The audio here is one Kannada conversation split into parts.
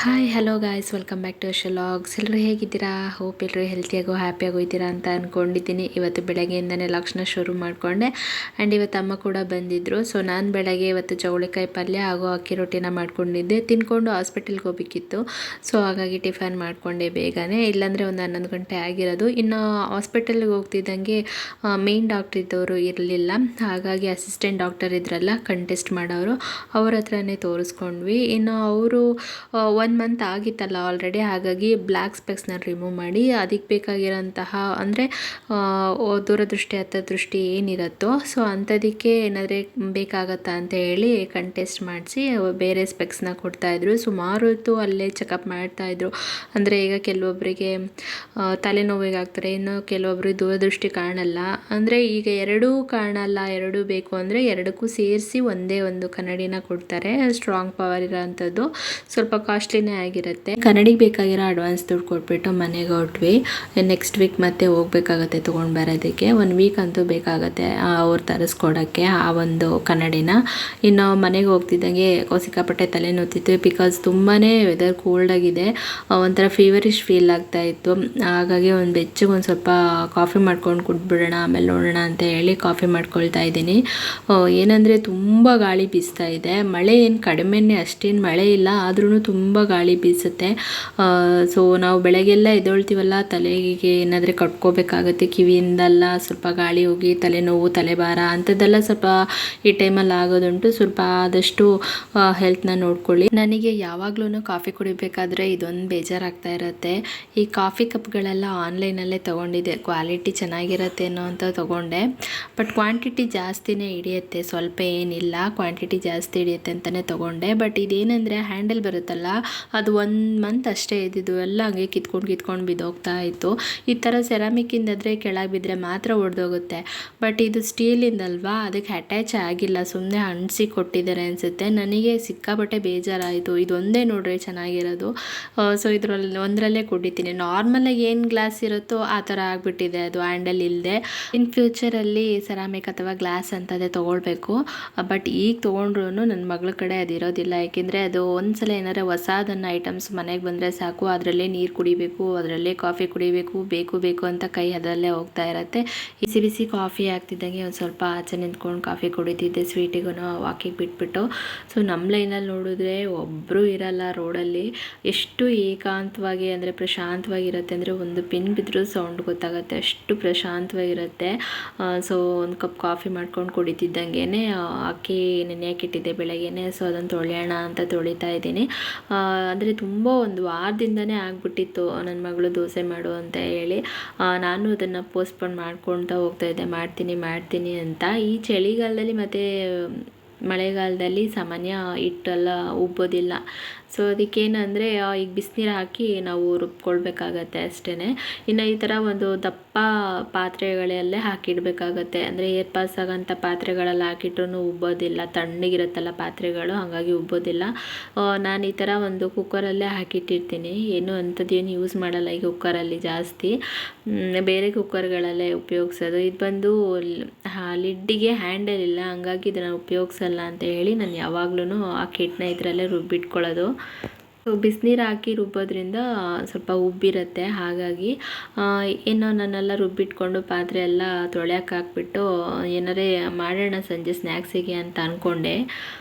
Hi hello guys, welcome back to logs. ಎಲ್ಲರೂ ಹೇಗಿದ್ದೀರಾ? ಹೋಪ್ ಎಲ್ಲರೂ ಹೆಲ್ತಿಯಾಗೋ ಹ್ಯಾಪಿಯಾಗೋ ಇದ್ದೀರಾ ಅಂತ ಅಂದ್ಕೊಂಡಿದ್ದೀನಿ. ಇವತ್ತು ಬೆಳಗ್ಗೆಯಿಂದನೇ ಲಕ್ಷಣ ಶುರು ಮಾಡಿಕೊಂಡೆ ಆ್ಯಂಡ್ ಇವತ್ತು ಅಮ್ಮ ಕೂಡ ಬಂದಿದ್ದರು. ಸೊ ನಾನು ಬೆಳಗ್ಗೆ ಇವತ್ತು ಚೌಳಿಕಾಯಿ ಪಲ್ಯ ಹಾಗೂ ಅಕ್ಕಿ ರೊಟ್ಟಿನ ಮಾಡ್ಕೊಂಡಿದ್ದೆ. ತಿನ್ಕೊಂಡು ಹಾಸ್ಪಿಟಲ್ಗೆ ಹೋಗಬೇಕಿತ್ತು. ಸೊ ಹಾಗಾಗಿ ಟಿಫನ್ ಮಾಡಿಕೊಂಡೆ ಬೇಗನೆ, ಇಲ್ಲಾಂದರೆ ಒಂದು 11 ಗಂಟೆ ಆಗಿರೋದು. ಇನ್ನು ಹಾಸ್ಪಿಟಲ್ಗೆ ಹೋಗ್ತಿದ್ದಂಗೆ ಮೇನ್ ಡಾಕ್ಟ್ರ್ ಇದ್ದವರು ಇರಲಿಲ್ಲ, ಹಾಗಾಗಿ ಅಸಿಸ್ಟೆಂಟ್ ಡಾಕ್ಟರ್ ಇದ್ರಲ್ಲ ಕಂಟೆಸ್ಟ್ ಮಾಡೋರು, ಅವ್ರ ಹತ್ರನೇ ತೋರಿಸ್ಕೊಂಡ್ವಿ. ಇನ್ನು ಅವರು 1 ಮಂತ್ ಆಗಿತ್ತಲ್ಲ ಆಲ್ರೆಡಿ, ಹಾಗಾಗಿ ಬ್ಲ್ಯಾಕ್ ಸ್ಪೆಕ್ಸ್ನ ರಿಮೂವ್ ಮಾಡಿ ಅದಕ್ಕೆ ಬೇಕಾಗಿರೋಂತಹ ಅಂದರೆ ದೂರದೃಷ್ಟಿ ದೃಷ್ಟಿ ಏನಿರುತ್ತೋ ಸೊ ಅಂಥದಕ್ಕೆ ಏನಾದರೆ ಬೇಕಾಗತ್ತಾ ಅಂತ ಹೇಳಿ ಕಂಟೆಸ್ಟ್ ಮಾಡಿಸಿ ಬೇರೆ ಸ್ಪೆಕ್ಸ್ನ ಕೊಡ್ತಾಯಿದ್ರು. ಸುಮಾರು ಹೊತ್ತು ಅಲ್ಲೇ ಚೆಕಪ್ ಮಾಡ್ತಾಯಿದ್ರು. ಅಂದರೆ ಈಗ ಕೆಲವೊಬ್ಬರಿಗೆ ತಲೆನೋವಿಗೆ ಆಗ್ತಾರೆ, ಇನ್ನು ಕೆಲವೊಬ್ಬರಿಗೆ ದೂರದೃಷ್ಟಿ ಕಾಣಲ್ಲ. ಅಂದರೆ ಈಗ ಎರಡೂ ಕಾಣಲ್ಲ, ಎರಡೂ ಬೇಕು ಅಂದರೆ ಎರಡಕ್ಕೂ ಸೇರಿಸಿ ಒಂದೇ ಒಂದು ಕನ್ನಡಿನ ಕೊಡ್ತಾರೆ, ಸ್ಟ್ರಾಂಗ್ ಪವರ್ ಇರೋವಂಥದ್ದು. ಸ್ವಲ್ಪ ಕಾಸ್ಟ್ಲಿನೇ ಆಗಿರುತ್ತೆ. ಕನ್ನಡಿಗೆ ಬೇಕಾಗಿರೋ ಅಡ್ವಾನ್ಸ್ ದುಡ್ಡು ಕೊಟ್ಬಿಟ್ಟು ಮನೆಗೆ ಹೊರಟ್ವಿ. ನೆಕ್ಸ್ಟ್ ವೀಕ್ ಮತ್ತೆ ಹೋಗ್ಬೇಕಾಗತ್ತೆ ತೊಗೊಂಡು ಬರೋದಕ್ಕೆ. 1 ವೀಕ್ ಅಂತೂ ಬೇಕಾಗತ್ತೆ ಅವ್ರು ತರಿಸ್ಕೊಡೋಕ್ಕೆ ಆ ಒಂದು ಕನ್ನಡಿನ. ಇನ್ನು ಮನೆಗೆ ಹೋಗ್ತಿದ್ದಂಗೆ ಸಿಕ್ಕಾಪಟ್ಟೆ ತಲೆ ನೋತಿತ್ತು, ಬಿಕಾಸ್ ತುಂಬಾ ವೆದರ್ ಕೋಲ್ಡಾಗಿದೆ, ಒಂಥರ ಫೀವರಿಶ್ ಫೀಲ್ ಆಗ್ತಾಯಿತ್ತು. ಹಾಗಾಗಿ ಒಂದು ಬೆಚ್ಚಗೆ ಒಂದು ಸ್ವಲ್ಪ ಕಾಫಿ ಮಾಡ್ಕೊಂಡು ಕುಡ್ಬಿಡೋಣ, ಆಮೇಲೆ ನೋಡೋಣ ಅಂತ ಹೇಳಿ ಕಾಫಿ ಮಾಡ್ಕೊಳ್ತಾ ಇದ್ದೀನಿ. ಏನಂದರೆ ತುಂಬ ಗಾಳಿ ಬೀಸ್ತಾ ಇದೆ. ಮಳೆ ಏನು ಕಡಿಮೆನೇ, ಅಷ್ಟೇನು ಮಳೆ ಇಲ್ಲ, ಆದ್ರೂ ತುಂಬ ಗಾಳಿ ಬೀಸುತ್ತೆ. ಸೊ ನಾವು ಬೆಳಗ್ಗೆಲ್ಲ ಎದ್ದೇಳ್ತೀವಲ್ಲ, ತಲೆಗೆ ಏನಾದರೆ ಕಟ್ಕೋಬೇಕಾಗತ್ತೆ, ಕಿವಿಯಿಂದೆಲ್ಲ ಸ್ವಲ್ಪ ಗಾಳಿ ಹೋಗಿ ತಲೆನೋವು, ತಲೆಭಾರ ಅಂಥದ್ದೆಲ್ಲ ಸ್ವಲ್ಪ ಈ ಟೈಮಲ್ಲಿ ಆಗೋದುಂಟು. ಸ್ವಲ್ಪ ಆದಷ್ಟು ಹೆಲ್ತ್ನ ನೋಡ್ಕೊಳ್ಳಿ. ನನಗೆ ಯಾವಾಗ್ಲೂ ಕಾಫಿ ಕುಡಿಬೇಕಾದ್ರೆ ಇದೊಂದು ಬೇಜಾರಾಗ್ತಾ ಇರುತ್ತೆ. ಈ ಕಾಫಿ ಕಪ್ಗಳೆಲ್ಲ ಆನ್ಲೈನಲ್ಲೇ ತೊಗೊಂಡಿದ್ದೆ, ಕ್ವಾಲಿಟಿ ಚೆನ್ನಾಗಿರುತ್ತೆ ಅನ್ನೋ ಅಂತ ತೊಗೊಂಡೆ. ಬಟ್ ಕ್ವಾಂಟಿಟಿ ಜಾಸ್ತಿನೇ ಹಿಡಿಯುತ್ತೆ, ಸ್ವಲ್ಪ ಏನಿಲ್ಲ, ಕ್ವಾಂಟಿಟಿ ಜಾಸ್ತಿ ಹಿಡಿಯುತ್ತೆ ಅಂತಲೇ ತೊಗೊಂಡೆ. ಬಟ್ ಇದೇನೆಂದರೆ ಹ್ಯಾಂಡಲ್ ಬರುತ್ತಲ್ಲ, ಅದು 1 ಮಂತ್ ಅಷ್ಟೇ ಇದ್ದಿದ್ದು, ಎಲ್ಲ ಹಂಗೆ ಕಿತ್ಕೊಂಡು ಬಿದ್ದೋಗ್ತಾ ಇತ್ತು. ಈ ಥರ ಸೆರಾಮಿಕ್ಕಿಂದಾದರೆ ಕೆಳಗೆ ಬಿದ್ದರೆ ಮಾತ್ರ ಒಡೆದೋಗುತ್ತೆ. ಬಟ್ ಇದು ಸ್ಟೀಲಿಂದಲ್ವಾ, ಅದಕ್ಕೆ ಅಟ್ಯಾಚ್ ಆಗಿಲ್ಲ, ಸುಮ್ಮನೆ ಅಂಟಿಸಿ ಕೊಟ್ಟಿದ್ದಾರೆ ಅನಿಸುತ್ತೆ. ನನಗೆ ಸಿಕ್ಕಾಪಟ್ಟೆ ಬೇಜಾರಾಯಿತು. ಇದೊಂದೇ ನೋಡ್ರಿ ಚೆನ್ನಾಗಿರೋದು. ಸೊ ಇದರಲ್ಲಿ ಒಂದರಲ್ಲೇ ಕುಡಿತೀನಿ. ನಾರ್ಮಲಾಗಿ ಏನು ಗ್ಲಾಸ್ ಇರುತ್ತೋ ಆ ಥರ ಆಗಿಬಿಟ್ಟಿದೆ, ಅದು ಹ್ಯಾಂಡಲ್ ಇಲ್ಲದೆ. ಇನ್ ಫ್ಯೂಚರಲ್ಲಿ ಸೆರಾಮಿಕ್ ಅಥವಾ ಗ್ಲಾಸ್ ಅಂತದೇ ತೊಗೊಳ್ಬೇಕು. ಬಟ್ ಈಗ ತೊಗೊಂಡ್ರು ನನ್ನ ಮಗಳ ಕಡೆ ಅದು ಇರೋದಿಲ್ಲ, ಯಾಕೆಂದರೆ ಅದು ಒಂದ್ಸಲ ಏನಾರ ಹೊಸದನ್ನು ಐಟಮ್ಸ್ ಮನೆಗೆ ಬಂದರೆ ಸಾಕು, ಅದರಲ್ಲೇ ನೀರು ಕುಡಿಬೇಕು, ಅದರಲ್ಲೇ ಕಾಫಿ ಕುಡಿಬೇಕು, ಬೇಕು ಅಂತ ಕೈ ಅದರಲ್ಲೇ ಹೋಗ್ತಾ ಇರುತ್ತೆ. ಬಿಸಿ ಬಿಸಿ ಕಾಫಿ ಆಗ್ತಿದ್ದಂಗೆ ಒಂದು ಸ್ವಲ್ಪ ಆಚೆ ನಿಂತ್ಕೊಂಡು ಕಾಫಿ ಕುಡಿತಿದ್ದೆ, ಸ್ವೀಟಿಗೂ ವಾಕಿಗೆ ಬಿಟ್ಬಿಟ್ಟು. ಸೊ ನಮ್ಮ ಲೈನಲ್ಲಿ ನೋಡಿದ್ರೆ ಒಬ್ಬರು ಇರಲ್ಲ ರೋಡಲ್ಲಿ, ಎಷ್ಟು ಏಕಾಂತವಾಗಿ ಅಂದರೆ ಪ್ರಶಾಂತವಾಗಿರುತ್ತೆ ಅಂದರೆ ಒಂದು ಪಿನ್ ಬಿದ್ದರೂ ಸೌಂಡ್ ಗೊತ್ತಾಗುತ್ತೆ, ಅಷ್ಟು ಪ್ರಶಾಂತವಾಗಿರುತ್ತೆ. ಸೊ ಒಂದು ಕಪ್ ಕಾಫಿ ಮಾಡ್ಕೊಂಡು ಕುಡಿತಿದ್ದಂಗೆ ಅಕ್ಕಿ ನೆನೆಯಕ್ಕಿಟ್ಟಿದ್ದೆ ಬೆಳಗ್ಗೆನೆ, ಸೊ ಅದನ್ನು ತೊಳೆಯೋಣ ಅಂತ ತೊಳಿತಾ ಇದ್ದೀನಿ. ಅಂದರೆ ತುಂಬ ಒಂದು ವಾರದಿಂದನೇ ಆಗಿಬಿಟ್ಟಿತ್ತು ನನ್ನ ಮಗಳು ದೋಸೆ ಮಾಡು ಅಂತ ಹೇಳಿ. ನಾನು ಅದನ್ನು ಪೋಸ್ಟ್ಪೋನ್ ಮಾಡ್ಕೊಳ್ತಾ ಹೋಗ್ತಾಯಿದ್ದೆ, ಮಾಡ್ತೀನಿ ಅಂತ. ಈ ಚಳಿಗಾಲದಲ್ಲಿ ಮತ್ತು ಮಳೆಗಾಲದಲ್ಲಿ ಸಾಮಾನ್ಯ ಹಿಟ್ಟೆಲ್ಲ ಉಬ್ಬೋದಿಲ್ಲ. ಸೊ ಅದಕ್ಕೇನಂದರೆ ಈಗ ಬಿಸಿನೀರು ಹಾಕಿ ನಾವು ರುಬ್ಕೊಳ್ಬೇಕಾಗತ್ತೆ ಅಷ್ಟೇ. ಇನ್ನು ಈ ಥರ ಒಂದು ದಪ್ಪ ಪಾತ್ರೆಗಳಲ್ಲೇ ಹಾಕಿಡಬೇಕಾಗತ್ತೆ, ಅಂದರೆ ಏರ್ ಪಾಸ್ ಆಗೋಂಥ ಪಾತ್ರೆಗಳಲ್ಲಿ ಹಾಕಿಟ್ರೂ ಉಬ್ಬೋದಿಲ್ಲ, ತಣ್ಣಗಿರುತ್ತಲ್ಲ ಪಾತ್ರೆಗಳು, ಹಾಗಾಗಿ ಉಬ್ಬೋದಿಲ್ಲ. ನಾನು ಈ ಥರ ಒಂದು ಕುಕ್ಕರಲ್ಲೇ ಹಾಕಿಟ್ಟಿರ್ತೀನಿ, ಏನು ಅಂಥದ್ದೇನು ಯೂಸ್ ಮಾಡಲ್ಲ ಈ ಕುಕ್ಕರಲ್ಲಿ ಜಾಸ್ತಿ, ಬೇರೆ ಕುಕ್ಕರ್ಗಳಲ್ಲೇ ಉಪಯೋಗಿಸೋದು. ಇದು ಬಂದು ಲಿಡ್ಡಿಗೆ ಹ್ಯಾಂಡಲ್ ಇಲ್ಲ, ಹಂಗಾಗಿ ಇದನ್ನು ಉಪಯೋಗಿಸಲ್ಲ ಅಂತ ಹೇಳಿ ನಾನು ಯಾವಾಗ್ಲೂ ಆ ಕಿಟ್ನ ಇದರಲ್ಲೇ ರುಬ್ಬಿಟ್ಕೊಳ್ಳೋದು. ಬಿಸಿನೀರು ಹಾಕಿ ರುಬ್ಬೋದ್ರಿಂದ ಸ್ವಲ್ಪ ಉಬ್ಬಿರುತ್ತೆ, ಹಾಗಾಗಿ ಏನೋ ನಾನೆಲ್ಲ ರುಬ್ಬಿಟ್ಕೊಂಡು ಪಾತ್ರೆ ಎಲ್ಲ ತೊಳೆಯೋಕೆ ಹಾಕ್ಬಿಟ್ಟು ಏನಾರೇ ಮಾಡೋಣ ಸಂಜೆ ಸ್ನ್ಯಾಕ್ಸಿಗೆ ಅಂತ ಅಂದ್ಕೊಂಡೆ.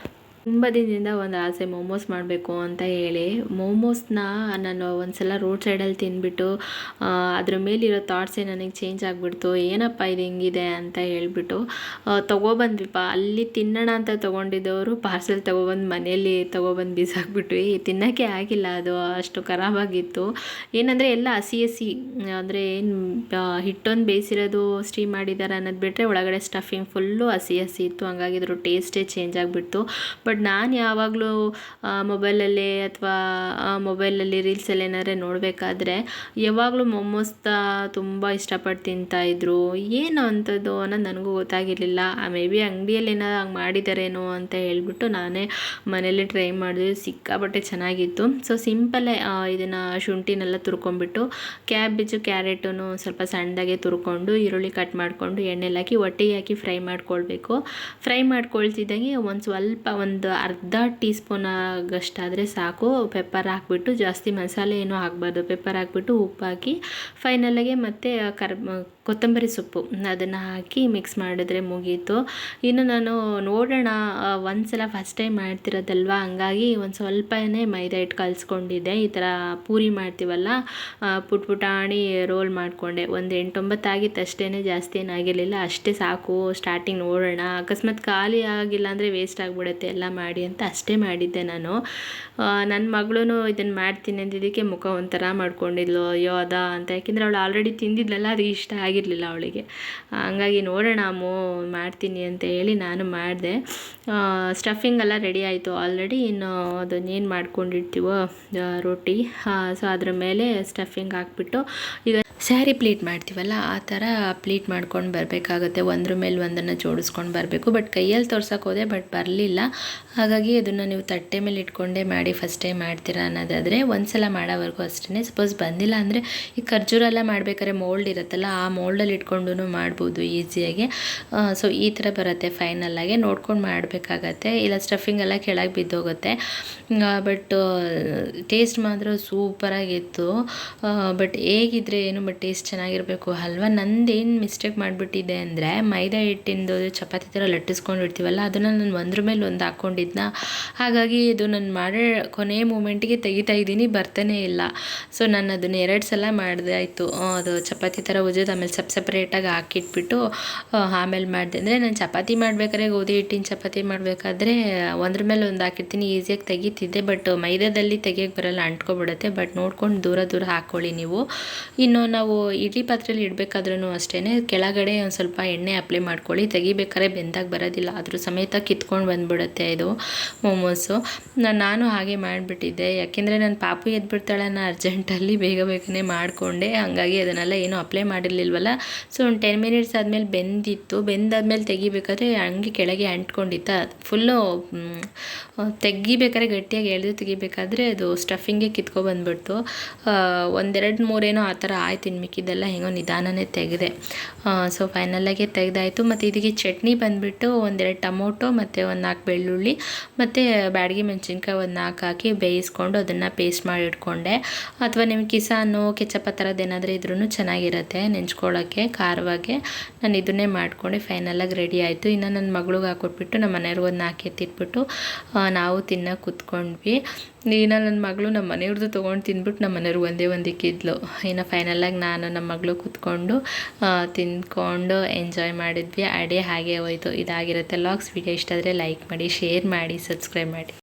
ತುಂಬ ದಿನದಿಂದ ಒಂದು ಆಸೆ ಮೋಮೋಸ್ ಮಾಡಬೇಕು ಅಂತ ಹೇಳಿ. ಮೋಮೋಸ್ನ ನಾನು ಒಂದು ಸಲ ರೋಡ್ ಸೈಡಲ್ಲಿ ತಿಂದ್ಬಿಟ್ಟು ಅದ್ರ ಮೇಲಿರೋ ಥಾಟ್ಸೇ ನನಗೆ ಚೇಂಜ್ ಆಗಿಬಿಡ್ತು. ಏನಪ್ಪ ಇದು ಹಿಂಗಿದೆ ಅಂತ ಹೇಳ್ಬಿಟ್ಟು ತೊಗೊಬಂದ್ವಿಪ್ಪ. ಅಲ್ಲಿ ತಿನ್ನೋಣ ಅಂತ ತೊಗೊಂಡಿದ್ದವರು ಪಾರ್ಸೆಲ್ ತೊಗೊಬಂದು ಮನೆಯಲ್ಲಿ ತೊಗೊಬಂದು ಬಿಸಾಕ್ಬಿಟ್ವಿ. ತಿನ್ನೋಕ್ಕೆ ಆಗಿಲ್ಲ, ಅದು ಅಷ್ಟು ಖರಾಬಾಗಿತ್ತು. ಏನಂದರೆ ಎಲ್ಲ ಹಸಿ ಅಂದರೆ ಏನು ಹಿಟ್ಟೊಂದು ಬೇಯಿಸಿರೋದು ಸ್ಟೀಮ್ ಮಾಡಿದ್ದಾರೆ ಅನ್ನೋದು ಬಿಟ್ಟರೆ ಒಳಗಡೆ ಸ್ಟಫಿಂಗ್ ಫುಲ್ಲು ಹಸಿ ಇತ್ತು, ಹಂಗಾಗಿ ಅದ್ರ ಟೇಸ್ಟೇ ಚೇಂಜ್ ಆಗಿಬಿಡ್ತು. ಬಟ್ ನಾನು ಯಾವಾಗಲೂ ಮೊಬೈಲಲ್ಲಿ ಅಥವಾ ಮೊಬೈಲಲ್ಲಿ ರೀಲ್ಸಲ್ಲಿ ಏನಾದ್ರೆ ನೋಡಬೇಕಾದ್ರೆ ಯಾವಾಗಲೂ ಮೋಮೋಸ್ನ ತುಂಬ ಇಷ್ಟಪಟ್ಟು ತಿಂತಾಯಿದ್ರು. ಏನು ಅಂಥದ್ದು ಅನ್ನೋದು ನನಗೂ ಗೊತ್ತಾಗಿರಲಿಲ್ಲ. ಮೇ ಬಿ ಅಂಗಡಿಯಲ್ಲಿ ಏನಾದ್ರು ಹಂಗೆ ಮಾಡಿದ್ದಾರೇನೋ ಅಂತ ಹೇಳ್ಬಿಟ್ಟು ನಾನೇ ಮನೇಲಿ ಟ್ರೈ ಮಾಡಿದೆ, ಸಿಕ್ಕಾಪಟ್ಟೆ ಚೆನ್ನಾಗಿತ್ತು. ಸೊ ಸಿಂಪಲ್ಲೇ ಇದನ್ನು ಶುಂಠಿನೆಲ್ಲ ತುರ್ಕೊಂಡ್ಬಿಟ್ಟು ಕ್ಯಾಬೇಜು ಕ್ಯಾರೆಟನ್ನು ಸ್ವಲ್ಪ ಸಣ್ಣದಾಗೆ ತುರ್ಕೊಂಡು ಈರುಳ್ಳಿ ಕಟ್ ಮಾಡಿಕೊಂಡು ಎಣ್ಣೆಲಿ ಹಾಕಿ ಒಟ್ಟಿಗೆ ಹಾಕಿ ಫ್ರೈ ಮಾಡ್ಕೊಳ್ಬೇಕು. ಫ್ರೈ ಮಾಡ್ಕೊಳ್ತಿದ್ದಂಗೆ ಒಂದು ಸ್ವಲ್ಪ ಒಂದು ಒಂದು ಅರ್ಧ ಟೀ ಸ್ಪೂನ್ ಆಗಷ್ಟಾದರೆ ಸಾಕು. ಪೆಪ್ಪರ್ ಹಾಕ್ಬಿಟ್ಟು, ಜಾಸ್ತಿ ಮಸಾಲೆ ಏನೂ ಹಾಕಬಾರ್ದು. ಪೆಪ್ಪರ್ ಹಾಕ್ಬಿಟ್ಟು ಉಪ್ಪು ಹಾಕಿ ಫೈನಲಾಗೆ ಮತ್ತು ಕೊತ್ತಂಬರಿ ಸೊಪ್ಪು ಅದನ್ನು ಹಾಕಿ ಮಿಕ್ಸ್ ಮಾಡಿದ್ರೆ ಮುಗೀತು. ಇನ್ನು ನಾನು ನೋಡೋಣ, ಒಂದು ಸಲ ಫಸ್ಟ್ ಟೈಮ್ ಮಾಡ್ತಿರೋದಲ್ವ, ಹಂಗಾಗಿ ಒಂದು ಸ್ವಲ್ಪನೇ ಮೈದಾ ಹಿಟ್ಟು ಕಲಿಸ್ಕೊಂಡಿದ್ದೆ. ಈ ಥರ ಪೂರಿ ಮಾಡ್ತೀವಲ್ಲ, ಪುಟಾಣಿ ರೋಲ್ ಮಾಡಿಕೊಂಡೆ. ಒಂದು 8-9 ಆಗಿತ್ತು ಅಷ್ಟೇ, ಜಾಸ್ತಿ ಏನಾಗಿರಲಿಲ್ಲ. ಅಷ್ಟೇ ಸಾಕು, ಸ್ಟಾರ್ಟಿಂಗ್ ನೋಡೋಣ, ಅಕಸ್ಮಾತ್ ಖಾಲಿ ಆಗಿಲ್ಲ ಅಂದರೆ ವೇಸ್ಟ್ ಆಗಿಬಿಡುತ್ತೆ ಎಲ್ಲ ಮಾಡಿ ಅಂತ ಅಷ್ಟೇ ಮಾಡಿದ್ದೆ ನಾನು. ನನ್ನ ಮಗಳೂ ಇದನ್ನು ಮಾಡ್ತೀನಿ ಅಂದಿದ್ದಕ್ಕೆ ಮುಖ ಒಂಥರ ಮಾಡ್ಕೊಂಡಿದ್ಲು, ಅಯ್ಯೋ ಅದಾ ಅಂತ. ಯಾಕೆಂದರೆ ಅವಳು ಆಲ್ರೆಡಿ ತಿಂದಿದ್ಲಲ್ಲ, ಅದು ಇಷ್ಟ ಆಗಿರಲಿಲ್ಲ ಅವಳಿಗೆ. ಹಂಗಾಗಿ ನೋಡೋಣ ಅಮ್ಮು ಮಾಡ್ತೀನಿ ಅಂತ ಹೇಳಿ ನಾನು ಮಾಡಿದೆ. ಸ್ಟಫಿಂಗ್ ಎಲ್ಲ ರೆಡಿ ಆಯಿತು ಆಲ್ರೆಡಿ. ಇನ್ನು ಅದನ್ನೇನು ಮಾಡ್ಕೊಂಡಿರ್ತೀವೋ ರೊಟ್ಟಿ, ಸೊ ಅದ್ರ ಮೇಲೆ ಸ್ಟಫಿಂಗ್ ಹಾಕ್ಬಿಟ್ಟು, ಈಗ ಸ್ಯಾರಿ ಪ್ಲೀಟ್ ಮಾಡ್ತೀವಲ್ಲ ಆ ಥರ ಪ್ಲೀಟ್ ಮಾಡ್ಕೊಂಡು ಬರಬೇಕಾಗುತ್ತೆ. ಒಂದ್ರ ಮೇಲೆ ಒಂದನ್ನು ಜೋಡಿಸ್ಕೊಂಡು ಬರಬೇಕು. ಬಟ್ ಕೈಯಲ್ಲಿ ತೋರ್ಸೋಕೆ ಹೋದೆ, ಬಟ್ ಬರಲಿಲ್ಲ. ಹಾಗಾಗಿ ಅದನ್ನು ನೀವು ತಟ್ಟೆ ಮೇಲೆ ಇಟ್ಕೊಂಡೇ ಮಾಡಿ ಫಸ್ಟ್ ಟೈಮ್ ಮಾಡ್ತೀರಾ ಅನ್ನೋದಾದರೆ ಒಂದು ಸಲ ಮಾಡೋವರೆಗೂ ಅಷ್ಟೇ. ಸಪೋಸ್ ಬಂದಿಲ್ಲ ಅಂದರೆ ಈ ಖರ್ಜೂರ ಎಲ್ಲ ಮಾಡ್ಬೇಕಾದ್ರೆ ಮೋಲ್ಡ್ ಇರುತ್ತಲ್ಲ, ಆ ಮೋಲ್ಡಲ್ಲಿ ಇಟ್ಕೊಂಡು ಮಾಡ್ಬೋದು ಈಸಿಯಾಗಿ. ಸೊ ಈ ಥರ ಬರುತ್ತೆ ಫೈನಲ್ಲಾಗಿ. ನೋಡ್ಕೊಂಡು ಮಾಡಬೇಕಾಗತ್ತೆ, ಇಲ್ಲ ಸ್ಟಫಿಂಗ್ ಎಲ್ಲ ಕೆಳಗೆ ಬಿದ್ದೋಗುತ್ತೆ. ಬಟ್ ಟೇಸ್ಟ್ ಮಾತ್ರ ಸೂಪರಾಗಿತ್ತು. ಬಟ್ ಹೇಗಿದ್ರೆ ಏನು, ಬಟ್ ಟೇಸ್ಟ್ ಚೆನ್ನಾಗಿರಬೇಕು ಅಲ್ವಾ. ನಂದೇನು ಮಿಸ್ಟೇಕ್ ಮಾಡಿಬಿಟ್ಟಿದ್ದೆ ಅಂದರೆ, ಮೈದಾ ಹಿಟ್ಟಿಂದು ಚಪಾತಿ ಥರ ಲಟ್ಟಿಸ್ಕೊಂಡಿರ್ತೀವಲ್ಲ, ಅದನ್ನು ನಾನು ಒಂದ್ರ ಮೇಲೆ ಒಂದು ಹಾಕ್ಕೊಂಡಿದ್ನ. ಹಾಗಾಗಿ ಇದು ನಾನು ಮಾಡೋ ಕೊನೆ ಮೂಮೆಂಟಿಗೆ ತೆಗಿತಾ ಇದ್ದೀನಿ, ಬರ್ತಾನೆ ಇಲ್ಲ. ಸೊ ನಾನು ಅದನ್ನು 2 ಸಲ ಮಾಡಿದೆ ಆಯಿತು. ಅದು ಚಪಾತಿ ಥರ ಉಜ್ಜೋದು, ಆಮೇಲೆ ಸಪ್ರೇಟಾಗಿ ಹಾಕಿಟ್ಬಿಟ್ಟು ಆಮೇಲೆ ಮಾಡಿದೆ. ಅಂದರೆ ನಾನು ಚಪಾತಿ ಮಾಡಬೇಕಾದ್ರೆ, ಗೋಧಿ ಹಿಟ್ಟಿನ ಚಪಾತಿ ಮಾಡಬೇಕಾದ್ರೆ ಒಂದ್ರ ಮೇಲೆ ಒಂದು ಹಾಕಿರ್ತೀನಿ, ಈಸಿಯಾಗಿ ತೆಗಿತಿದ್ದೆ. ಬಟ್ ಮೈದಾದಲ್ಲಿ ತೆಗಿಯೋಕ್ಕೆ ಬರಲ್ಲ, ಅಂಟ್ಕೊಬಿಡುತ್ತೆ. ಬಟ್ ನೋಡ್ಕೊಂಡು ದೂರ ಹಾಕ್ಕೊಳ್ಳಿ ನೀವು. ಇನ್ನು ನಾವು ಇಡ್ಲಿ ಪಾತ್ರೆಯಲ್ಲಿ ಇಡಬೇಕಾದ್ರೂ ಅಷ್ಟೇ, ಕೆಳಗಡೆ ಒಂದು ಸ್ವಲ್ಪ ಎಣ್ಣೆ ಅಪ್ಲೈ ಮಾಡ್ಕೊಳ್ಳಿ. ತೆಗಿಬೇಕಾದ್ರೆ ಬೆಂದಾಗ ಬರೋದಿಲ್ಲ, ಅದ್ರ ಸಮೇತ ಕಿತ್ಕೊಂಡು ಬಂದುಬಿಡುತ್ತೆ ಇದು ಮೋಮೋಸು. ನಾನು ಹಾಗೆ ಮಾಡಿಬಿಟ್ಟಿದ್ದೆ, ಯಾಕೆಂದರೆ ನನ್ನ ಪಾಪು ಎದ್ಬಿಡ್ತಾಳೆ ನಾನು ಅರ್ಜೆಂಟಲ್ಲಿ ಬೇಗನೆ ಮಾಡಿಕೊಂಡೆ. ಹಾಗಾಗಿ ಅದನ್ನೆಲ್ಲ ಏನೂ ಅಪ್ಲೈ ಮಾಡಿರಲಿಲ್ವಲ್ಲ. ಸೊ ಒಂದು 10 ಮಿನಿಟ್ಸ್ ಆದಮೇಲೆ ಬೆಂದಿತ್ತು. ಬೆಂದಾದ್ಮೇಲೆ ತೆಗಿಬೇಕಾದ್ರೆ ಹಂಗೆ ಕೆಳಗೆ ಅಂಟ್ಕೊಂಡಿತ್ತು. ಫುಲ್ಲು ತೆಗಿಬೇಕಾದ್ರೆ ಗಟ್ಟಿಯಾಗಿ ಎಳೆದು ತೆಗಿಬೇಕಾದ್ರೆ ಅದು ಸ್ಟಫಿಂಗೇ ಕಿತ್ಕೊಬಂದ್ಬಿಡ್ತು. 1-2-3 ಏನೋ ಆ ಥರ ಆಯ್ತು. ಇನ್ನು ಮಿಕ್ಕಿದ್ದೆಲ್ಲ ಹೆಂಗೋ ನಿಧಾನನೇ ತೆಗೆದೆ. ಸೊ ಫೈನಲಾಗೆ ತೆಗೆದಾಯಿತು. ಮತ್ತು ಇದಕ್ಕೆ ಚಟ್ನಿ ಬಂದುಬಿಟ್ಟು 1-2 ಟೊಮೊಟೊ ಮತ್ತು 1-4 ಬೆಳ್ಳುಳ್ಳಿ ಮತ್ತು ಬ್ಯಾಡಗಿ ಮೆಣಸಿನ್ಕಾಯಿ 1-4 ಹಾಕಿ ಬೇಯಿಸ್ಕೊಂಡು ಅದನ್ನು ಪೇಸ್ಟ್ ಮಾಡಿ ಇಟ್ಕೊಂಡೆ. ಅಥವಾ ನಿಮ್ಗೆ ಕಿಸಾನು ಕೆಚಪ್ ಆ ಥರದ್ದು ಏನಾದರೂ ಇದ್ರೂ ಚೆನ್ನಾಗಿರುತ್ತೆ ನೆಂಚ್ಕೊಳ್ಳೋಕ್ಕೆ ಖಾರವಾಗಿ. ನಾನು ಇದನ್ನೇ ಮಾಡಿಕೊಂಡೆ. ಫೈನಲಾಗಿ ರೆಡಿ ಆಯಿತು. ಇನ್ನು ನನ್ನ ಮಗಳಿಗೆ ಹಾಕ್ಕೊಟ್ಬಿಟ್ಟು ನಮ್ಮ ಮನೆಯವ್ರಿಗೆ 4 ಎತ್ತಿಟ್ಬಿಟ್ಟು ನಾವು ತಿನ್ನೋಕೆ ಕೂತ್ಕೊಂಡ್ವಿ. ಇನ್ನು ನನ್ನ ಮಗಳು ನಮ್ಮ ಮನೆಯವ್ರದ್ದು ತೊಗೊಂಡು ತಿಂದ್ಬಿಟ್ಟು ನಮ್ಮ ಮನೆಯವ್ರಿಗೆ ಒಂದೇ ಇಕ್ಕಿದ್ಲು. ಇನ್ನು ಫೈನಲಾಗಿ ನಾನು ನಮ್ಮ ಮಗಳು ಕೂತ್ಕೊಂಡು ತಿಂದ್ಕೊಂಡು ಎಂಜಾಯ್ ಮಾಡಿದ್ವಿ. ಅಡೆ ಹಾಗೆ ಹೋಯಿತು. ಇದಾಗಿರುತ್ತೆ ಲಾಗ್ಸ್. ವಿಡಿಯೋ ಇಷ್ಟ ಆದರೆ ಲೈಕ್ ಮಾಡಿ, ಶೇರ್ ಮಾಡಿ, ಸಬ್ಸ್ಕ್ರೈಬ್ ಮಾಡಿ.